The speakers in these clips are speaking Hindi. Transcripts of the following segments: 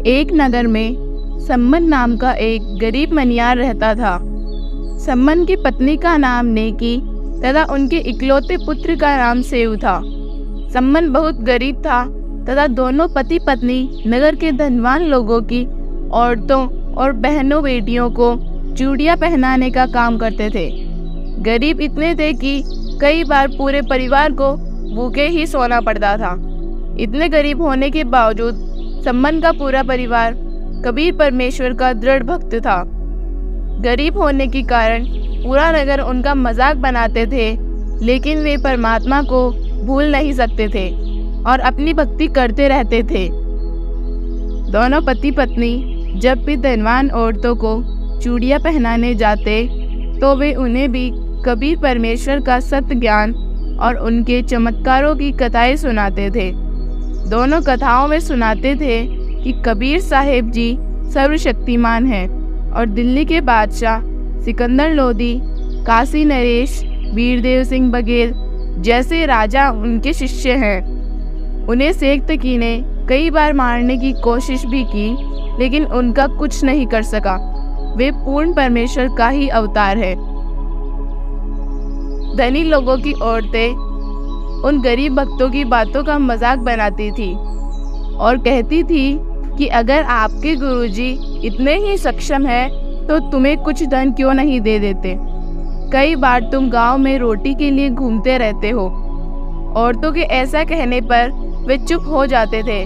एक नगर में सम्मन नाम का एक गरीब मनियार रहता था। सम्मन की पत्नी का नाम नेकी तथा उनके इकलौते पुत्र का नाम सेव था। सम्मन बहुत गरीब था तथा दोनों पति पत्नी नगर के धनवान लोगों की औरतों और बहनों बेटियों को चूड़ियाँ पहनाने का काम करते थे। गरीब इतने थे कि कई बार पूरे परिवार को भूखे ही सोना पड़ता था। इतने गरीब होने के बावजूद सम्मन का पूरा परिवार कबीर परमेश्वर का दृढ़ भक्त था। गरीब होने के कारण पूरा नगर उनका मजाक बनाते थे, लेकिन वे परमात्मा को भूल नहीं सकते थे और अपनी भक्ति करते रहते थे। दोनों पति पत्नी जब भी धनवान औरतों को चूड़ियाँ पहनाने जाते तो वे उन्हें भी कबीर परमेश्वर का सत्य ज्ञान और उनके चमत्कारों की कथाएं सुनाते थे। दोनों कथाओं में सुनाते थे कि कबीर साहेब जी सर्वशक्तिमान हैं और दिल्ली के बादशाह सिकंदर लोदी, काशी नरेश, वीरदेव सिंह बघेल जैसे राजा उनके शिष्य हैं। उन्हें शेख तकी ने कई बार मारने की कोशिश भी की, लेकिन उनका कुछ नहीं कर सका। वे पूर्ण परमेश्वर का ही अवतार है। धनी लोगों की औरतें उन गरीब भक्तों की बातों का मजाक बनाती थी और कहती थी कि अगर आपके गुरुजी इतने ही सक्षम हैं तो तुम्हें कुछ धन क्यों नहीं दे देते। कई बार तुम गांव में रोटी के लिए घूमते रहते हो। औरतों के ऐसा कहने पर वे चुप हो जाते थे,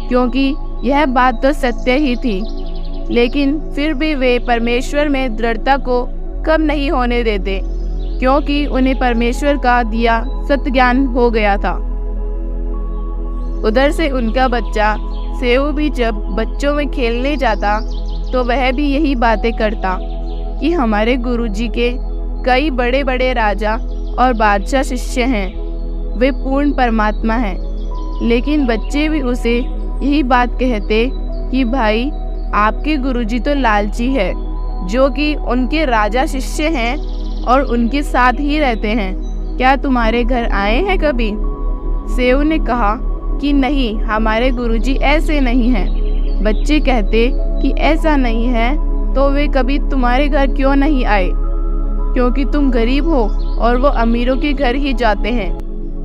क्योंकि यह बात तो सत्य ही थी, लेकिन फिर भी वे परमेश्वर में दृढ़ता को कम नहीं होने देते, क्योंकि उन्हें परमेश्वर का दिया सत्य ज्ञान हो गया था। उधर से उनका बच्चा सेव भी जब बच्चों में खेलने जाता तो वह भी यही बातें करता कि हमारे गुरुजी के कई बड़े बड़े राजा और बादशाह शिष्य हैं, वे पूर्ण परमात्मा हैं। लेकिन बच्चे भी उसे यही बात कहते कि भाई आपके गुरुजी तो लालची है, जो कि उनके राजा शिष्य हैं और उनके साथ ही रहते हैं। क्या तुम्हारे घर आए हैं कभी? सेव ने कहा कि नहीं, हमारे गुरुजी ऐसे नहीं हैं। बच्चे कहते कि ऐसा नहीं है तो वे कभी तुम्हारे घर क्यों नहीं आए, क्योंकि तुम गरीब हो और वो अमीरों के घर ही जाते हैं।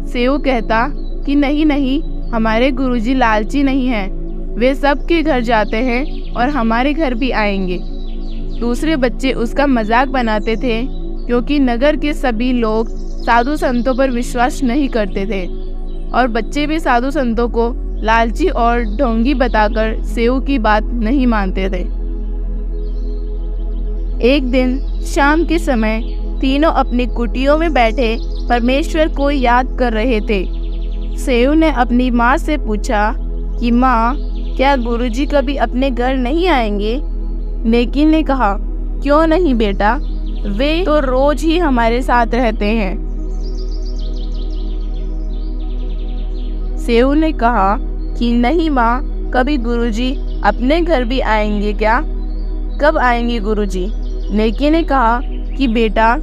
सेव कहता कि नहीं नहीं, हमारे गुरुजी लालची नहीं हैं, वे सबके घर जाते हैं और हमारे घर भी आएंगे। दूसरे बच्चे उसका मजाक बनाते थे, क्योंकि नगर के सभी लोग साधु संतों पर विश्वास नहीं करते थे और बच्चे भी साधु संतों को लालची और ढोंगी बताकर सेव की बात नहीं मानते थे। एक दिन शाम के समय तीनों अपनी कुटियों में बैठे परमेश्वर को याद कर रहे थे। सेव ने अपनी माँ से पूछा कि माँ, क्या गुरुजी कभी अपने घर नहीं आएंगे? नेकी ने कहा, क्यों नहीं बेटा, वे तो रोज ही हमारे साथ रहते हैं। सेव ने कहा कि नहीं माँ, कभी गुरुजी अपने घर भी आएंगे क्या? कब आएंगे गुरुजी? नेकी ने कहा कि बेटा,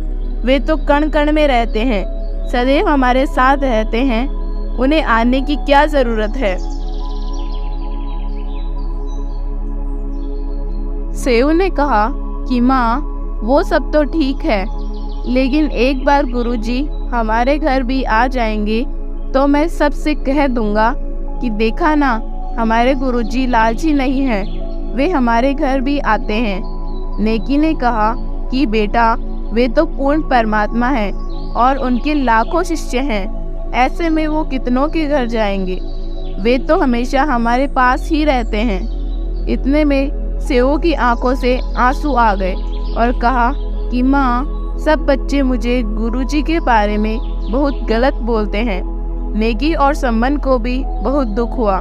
वे तो कण कण में रहते हैं, सदैव हमारे साथ रहते हैं, उन्हें आने की क्या जरूरत है। सेव ने कहा कि माँ, वो सब तो ठीक है, लेकिन एक बार गुरुजी हमारे घर भी आ जाएंगे तो मैं सबसे कह दूंगा कि देखा ना, हमारे गुरुजी लालची नहीं हैं, वे हमारे घर भी आते हैं। नेकी ने कहा कि बेटा, वे तो पूर्ण परमात्मा हैं और उनके लाखों शिष्य हैं, ऐसे में वो कितनों के घर जाएंगे, वे तो हमेशा हमारे पास ही रहते हैं। इतने में सेव की आंखों से आंसू आ गए और कहा कि माँ, सब बच्चे मुझे गुरुजी के बारे में बहुत गलत बोलते हैं। नेकी और सम्मन को भी बहुत दुख हुआ,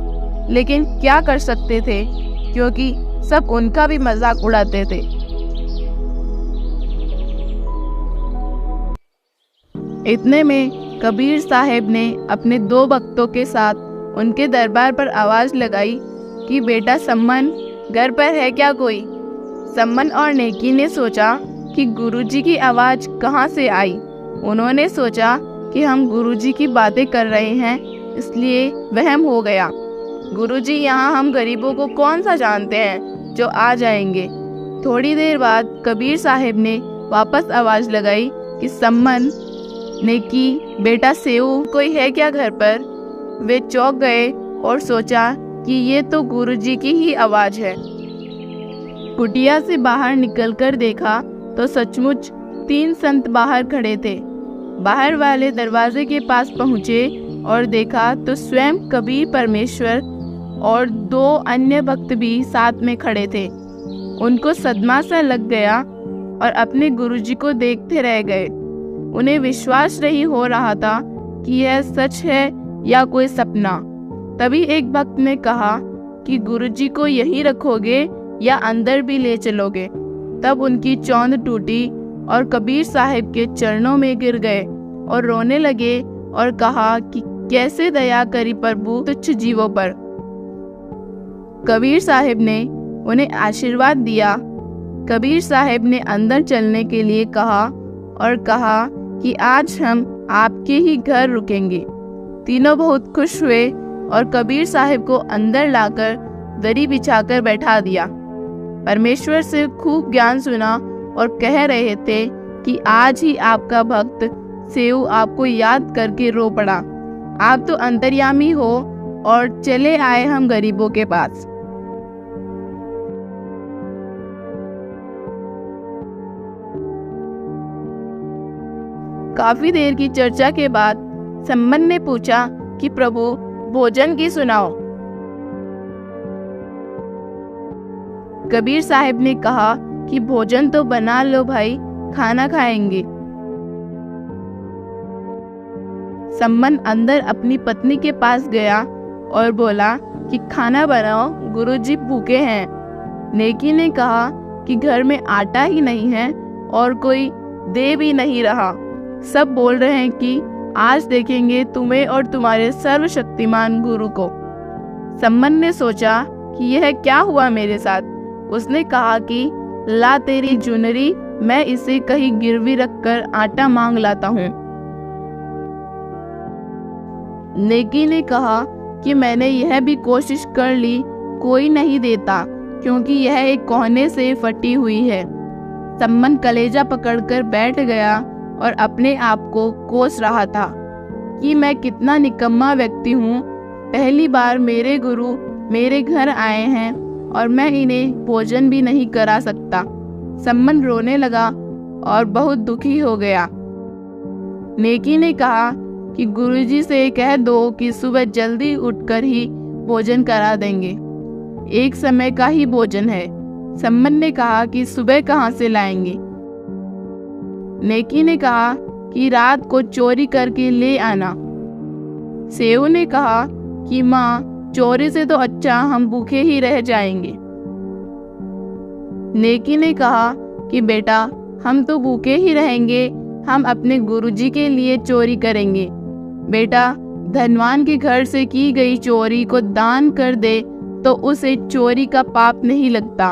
लेकिन क्या कर सकते थे, क्योंकि सब उनका भी मजाक उड़ाते थे। इतने में कबीर साहब ने अपने दो भक्तों के साथ उनके दरबार पर आवाज लगाई कि बेटा सम्मन, घर पर है क्या कोई? सम्मन और नेकी ने सोचा कि गुरुजी की आवाज़ कहाँ से आई। उन्होंने सोचा कि हम गुरुजी की बातें कर रहे हैं, इसलिए वहम हो गया। गुरुजी, यहाँ हम गरीबों को कौन सा जानते हैं जो आ जाएंगे। थोड़ी देर बाद कबीर साहब ने वापस आवाज लगाई कि सम्मन ने कि बेटा सेऊ, कोई है क्या घर पर? वे चौंक गए और सोचा कि ये तो गुरुजी की ही आवाज है। कुटिया से बाहर निकलकर देखा तो सचमुच 3 संत बाहर खड़े थे। बाहर वाले दरवाजे के पास पहुँचे और देखा तो स्वयं कबीर परमेश्वर और 2 अन्य भक्त भी साथ में खड़े थे। उनको सदमा सा लग गया और अपने गुरुजी को देखते रह गए। उन्हें विश्वास नहीं हो रहा था कि यह सच है या कोई सपना। तभी एक भक्त ने कहा कि गुरुजी को यहीं रखोगे या अंदर भी ले चलोगे? तब उनकी चौंध टूटी और कबीर साहब के चरणों में गिर गए और रोने लगे और कहा कि कैसे दया करी प्रभु तुच्छ जीवों पर। कबीर साहब ने उन्हें आशीर्वाद दिया। कबीर साहब ने अंदर चलने के लिए कहा और कहा कि आज हम आपके ही घर रुकेंगे। तीनों बहुत खुश हुए और कबीर साहब को अंदर लाकर दरी बिछाकर बैठा दिया। परमेश्वर से खूब ज्ञान सुना और कह रहे थे कि आज ही आपका भक्त सेऊ आपको याद करके रो पड़ा। आप तो अंतर्यामी हो और चले आए हम गरीबों के पास। काफी देर की चर्चा के बाद सम्मन ने पूछा कि प्रभु भोजन की सुनाओ। कबीर साहब ने कहा कि भोजन तो बना लो भाई, खाना खाएंगे। सम्मन अंदर अपनी पत्नी के पास गया और बोला कि खाना बनाओ, गुरुजी भूखे हैं। नेकी ने कहा कि घर में आटा ही नहीं है और कोई दे भी नहीं रहा। सब बोल रहे हैं कि आज देखेंगे तुम्हें और तुम्हारे सर्वशक्तिमान गुरु को। सम्मन ने सोचा कि यह क्या हुआ मेरे साथ। उसने कहा कि ला तेरी चुनरी, मैं इसे कहीं गिरवी रखकर आटा मांग लाता हूँ। नेकी ने कहा कि मैंने यह भी कोशिश कर ली, कोई नहीं देता क्योंकि यह एक कोहने से फटी हुई है। सम्मन कलेजा पकड़कर बैठ गया और अपने आप को कोस रहा था कि मैं कितना निकम्मा व्यक्ति हूँ। पहली बार मेरे गुरु मेरे घर आए हैं और मैं इन्हें भोजन भी नहीं करा सकता। सम्मन रोने लगा और बहुत दुखी हो गया। नेकी ने कहा कि गुरुजी से कह दो कि सुबह जल्दी उठकर ही भोजन करा देंगे, एक समय का ही भोजन है। सम्मन ने कहा कि सुबह कहाँ से लाएंगे। नेकी ने कहा कि रात को चोरी करके ले आना। सेऊ ने कहा कि माँ, चोरी से तो अच्छा हम भूखे ही रह जाएंगे। नेकी ने कहा कि बेटा, हम तो भूखे ही रहेंगे, हम अपने गुरुजी के लिए चोरी करेंगे। बेटा, धनवान के घर से की गई चोरी को दान कर दे तो उसे चोरी का पाप नहीं लगता।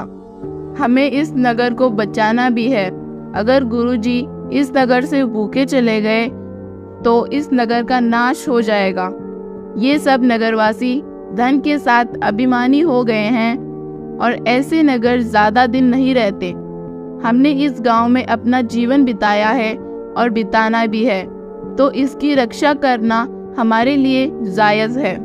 हमें इस नगर को बचाना भी है। अगर गुरुजी इस नगर से भूखे चले गए तो इस नगर का नाश हो जाएगा। ये सब नगरवासी धन के साथ अभिमानी हो गए हैं और ऐसे नगर ज्यादा दिन नहीं रहते। हमने इस गांव में अपना जीवन बिताया है और बिताना भी है, तो इसकी रक्षा करना हमारे लिए जायज है।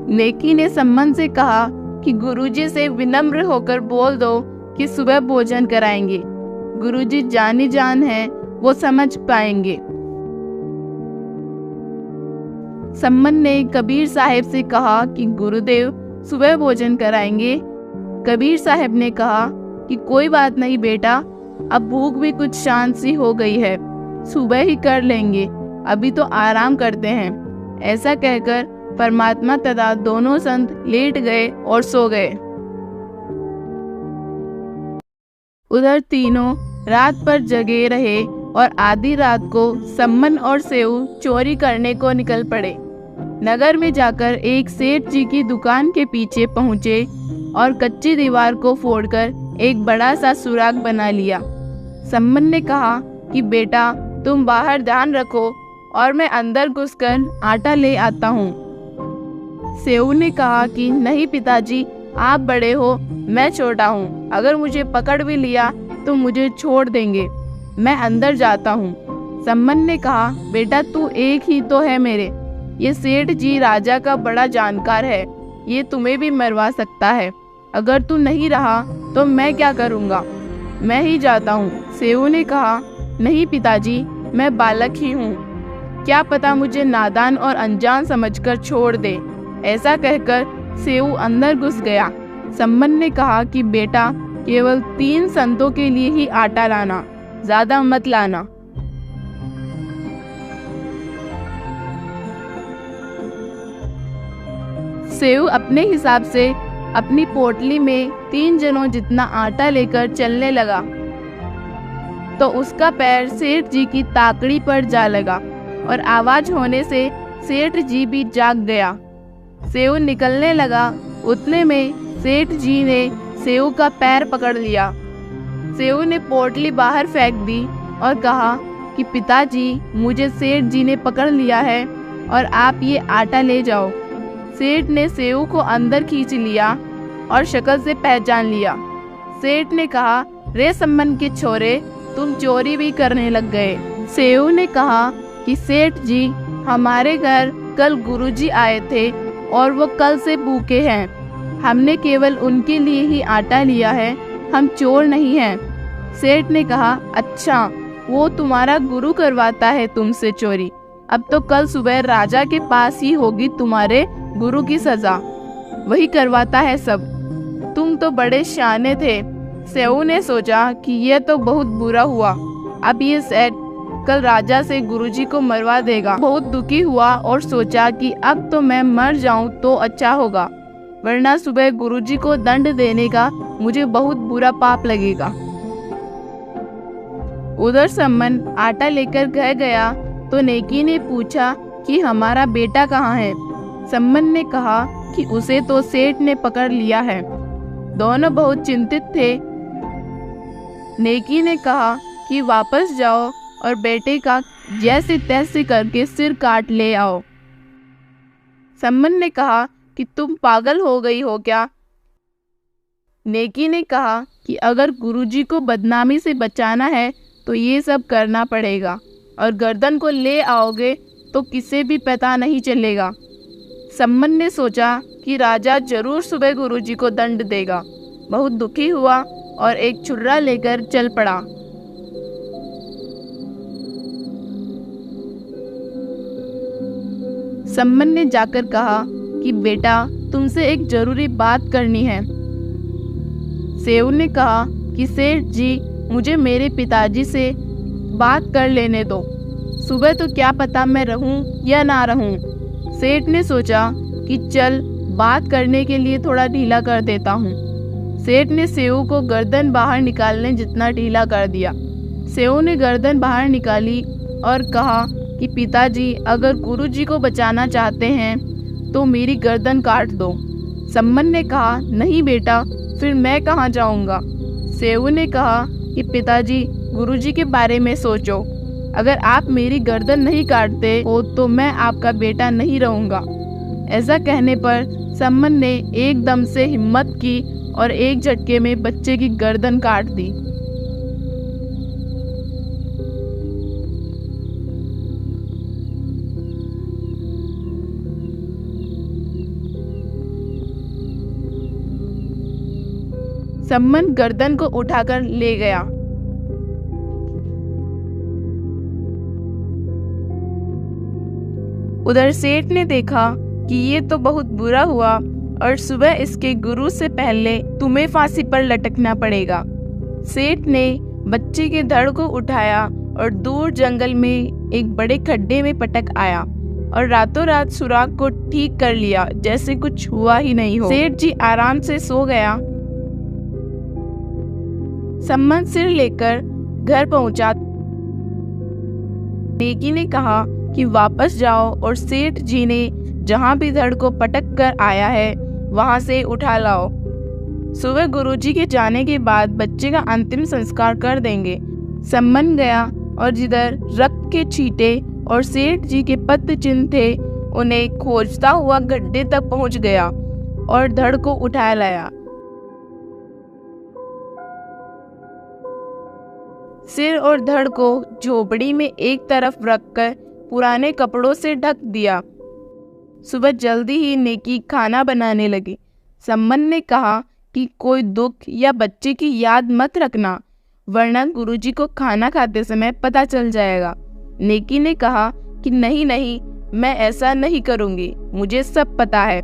नेकी ने सम्मन से कहा कि गुरुजी से विनम्र होकर बोल दो कि सुबह भोजन कराएंगे। गुरुजी जानी जान है, वो समझ पाएंगे। सम्मन ने कबीर साहब से कहा कि गुरुदेव सुबह भोजन कराएंगे। कबीर साहब ने कहा कि कोई बात नहीं बेटा, अब भूख भी कुछ शांत सी हो गई है, सुबह ही कर लेंगे, अभी तो आराम करते हैं। ऐसा कहकर परमात्मा तथा दोनों संत लेट गए और सो गए। उधर तीनों रात पर जगे रहे और आधी रात को सम्मन और सेऊ चोरी करने को निकल पड़े। नगर में जाकर एक सेठ जी की दुकान के पीछे पहुंचे और कच्ची दीवार को फोड़कर एक बड़ा सा सुराग बना लिया। सम्मन ने कहा कि बेटा, तुम बाहर ध्यान रखो और मैं अंदर घुसकर आटा ले आता हूँ। सेऊ ने कहा कि नहीं पिताजी, आप बड़े हो, मैं छोटा हूँ। अगर मुझे पकड़ भी लिया तो मुझे छोड़ देंगे, मैं अंदर जाता हूँ। सम्मन ने कहा, बेटा तू एक ही तो है मेरे। ये सेठ जी राजा का बड़ा जानकार है, ये तुम्हें भी मरवा सकता है। अगर तू नहीं रहा तो मैं क्या करूँगा, मैं ही जाता हूँ। सेऊ ने कहा, नहीं पिताजी, मैं बालक ही हूँ, क्या पता मुझे नादान और अनजान समझकर छोड़ दे। ऐसा कहकर सेऊ अंदर घुस गया। सम्मन ने कहा कि बेटा केवल 3 संतों के लिए ही आटा लाना, ज्यादा मत लाना। सेऊ अपने हिसाब से अपनी पोटली में 3 जनों जितना आटा लेकर चलने लगा तो उसका पैर सेठ जी की ताकड़ी पर जा लगा और आवाज होने से सेठ जी भी जाग गया। सेऊ निकलने लगा, उतने में सेठ जी ने सेऊ का पैर पकड़ लिया। सेऊ ने पोटली बाहर फेंक दी और कहा कि पिताजी, मुझे सेठ जी ने पकड़ लिया है और आप ये आटा ले जाओ। सेठ ने सेऊ को अंदर खींच लिया और शक्ल से पहचान लिया। सेठ ने कहा, रे सम्मन के छोरे, तुम चोरी भी करने लग गए। सेऊ ने कहा कि सेठ जी, हमारे घर कल गुरुजी आए थे और वो कल से भूखे हैं, हमने केवल उनके लिए ही आटा लिया है, हम चोर नहीं हैं। सेठ ने कहा, अच्छा, वो तुम्हारा गुरु करवाता है तुमसे चोरी, अब तो कल सुबह राजा के पास ही होगी तुम्हारे गुरु की सजा, वही करवाता है सब। तुम तो बड़े शाने थे। सेऊ ने सोचा कि यह तो बहुत बुरा हुआ, अब ये सेठ कल राजा से गुरुजी को मरवा देगा। बहुत दुखी हुआ और सोचा कि अब तो मैं मर जाऊं तो अच्छा होगा, वरना सुबह गुरुजी को दंड देने का मुझे बहुत बुरा पाप लगेगा। उधर सम्मन आटा लेकर घर गया तो नेकी ने पूछा कि हमारा बेटा कहाँ है। सम्मन ने कहा कि उसे तो सेठ ने पकड़ लिया है। दोनों बहुत चिंतित थे। नेकी ने कहा कि वापस जाओ और बेटे का जैसे तैसे करके सिर काट ले आओ। सम्मन ने कहा कि तुम पागल हो गई हो क्या? नेकी ने कहा कि अगर गुरुजी को बदनामी से बचाना है तो ये सब करना पड़ेगा, और गर्दन को ले आओगे तो किसे भी पता नहीं चलेगा। सम्मन ने सोचा कि राजा जरूर सुबह गुरुजी को दंड देगा। बहुत दुखी हुआ और एक छुरा लेकर चल पड़ा। सम्मन ने जाकर कहा कि बेटा, तुमसे एक जरूरी बात करनी है। सेऊ ने कहा कि सेठ जी, मुझे मेरे पिताजी से बात कर लेने दो, सुबह तो क्या पता मैं रहूं या ना रहूं। सेठ ने सोचा कि चल बात करने के लिए थोड़ा ढीला कर देता हूँ। सेठ ने सेऊ को गर्दन बाहर निकालने जितना ढीला कर दिया। सेऊ ने गर्दन बाहर निकाली और कहा कि पिताजी, अगर गुरुजी को बचाना चाहते हैं तो मेरी गर्दन काट दो। सम्मन ने कहा, नहीं बेटा, फिर मैं कहाँ जाऊँगा। सेऊ ने कहा कि पिताजी, गुरुजी के बारे में सोचो, अगर आप मेरी गर्दन नहीं काटते हो तो मैं आपका बेटा नहीं रहूँगा। ऐसा कहने पर सम्मन ने एकदम से हिम्मत की और एक झटके में बच्चे की गर्दन काट दी। सम्मन गर्दन को उठाकर ले गया। उधर सेठ ने देखा कि ये तो बहुत बुरा हुआ और सुबह इसके गुरु से पहले तुम्हें फांसी पर लटकना पड़ेगा। सेठ ने बच्चे के धड़ को उठाया और दूर जंगल में एक बड़े खड्डे में पटक आया और रातों रात सुराग को ठीक कर लिया, जैसे कुछ हुआ ही नहीं हो। सेठ जी आराम से सो गया। सम्मन सिर लेकर घर पहुंचा। नेकी ने कहा कि वापस जाओ और सेठ जी ने जहाँ भी धड़ को पटक कर आया है वहाँ से उठा लाओ। सुबह गुरुजी के जाने के बाद बच्चे का अंतिम संस्कार कर देंगे। सम्मन गया और जिधर रक्त के छींटे और सेठ जी के पत्र चिन्ह थे उन्हें खोजता हुआ गड्ढे तक पहुंच गया और धड़ को उठा लाया। सिर और धड़ को झोपड़ी में एक तरफ रखकर पुराने कपड़ों से ढक दिया। सुबह जल्दी ही नेकी खाना बनाने लगी। सम्मन ने कहा कि कोई दुख या बच्चे की याद मत रखना, वरना गुरुजी को खाना खाते समय पता चल जाएगा। नेकी ने कहा कि नहीं नहीं, मैं ऐसा नहीं करूंगी, मुझे सब पता है।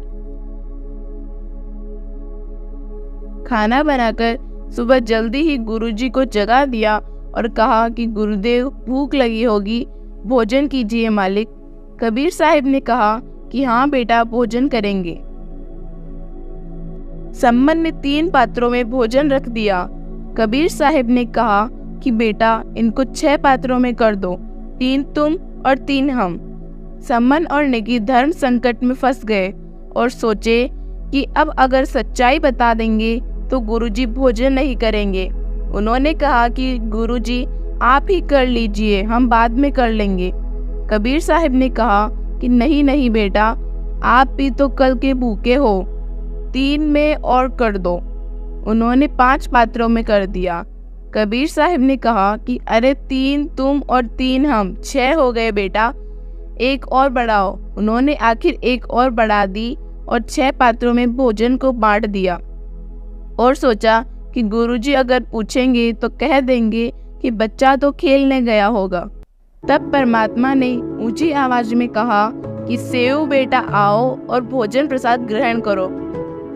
खाना बनाकर सुबह जल्दी ही गुरुजी को जगा दिया और कहा कि गुरुदेव, भूख लगी होगी, भोजन कीजिए मालिक। कबीर साहिब ने कहा कि हाँ बेटा, भोजन करेंगे। सम्मन ने 3 पात्रों में भोजन रख दिया। कबीर साहिब ने कहा कि बेटा, इनको 6 पात्रों में कर दो, 3 तुम और 3 हम। सम्मन और नेकी धर्म संकट में फंस गए और सोचे कि अब अगर सच्चाई बता देंगे तो गुरुजी भोजन नहीं करेंगे। उन्होंने कहा कि गुरुजी, आप ही कर लीजिए, हम बाद में कर लेंगे। कबीर साहिब ने कहा कि नहीं नहीं बेटा, आप भी तो कल के भूखे हो, 3 में और कर दो। उन्होंने 5 पात्रों में कर दिया। कबीर साहिब ने कहा कि अरे 3 तुम और 3 हम, 6 हो गए बेटा, 1 और बढ़ाओ। उन्होंने आखिर 1 और बढ़ा दी और 6 पात्रों में भोजन को बांट दिया और सोचा कि गुरुजी अगर पूछेंगे तो कह देंगे कि बच्चा तो खेलने गया होगा। तब परमात्मा ने ऊंची आवाज में कहा कि सेव बेटा आओ और भोजन प्रसाद ग्रहण करो।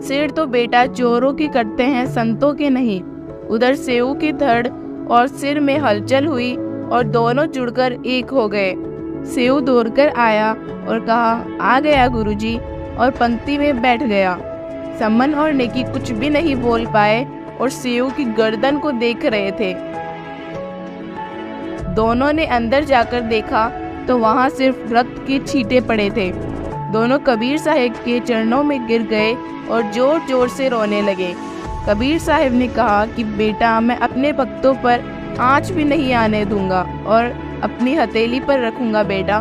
सिर तो बेटा चोरों के कटते हैं, संतों के नहीं। उधर सेव की धड़ और सिर में हलचल हुई और दोनों जुड़कर एक हो गए। सेव दौड़कर आया और कहा, आ गया गुरुजी, और पंक्ति में बैठ गया। सम्मन और नेकी कुछ भी नहीं बोल पाए और सेव की गर्दन को देख रहे थे। दोनों ने अंदर जाकर देखा तो वहां सिर्फ रक्त के छींटे पड़े थे। दोनों कबीर साहिब के चरणों में गिर गए और जोर जोर से रोने लगे। कबीर साहिब ने कहा कि बेटा, मैं अपने भक्तों पर आंच भी नहीं आने दूंगा और अपनी हथेली पर रखूंगा बेटा।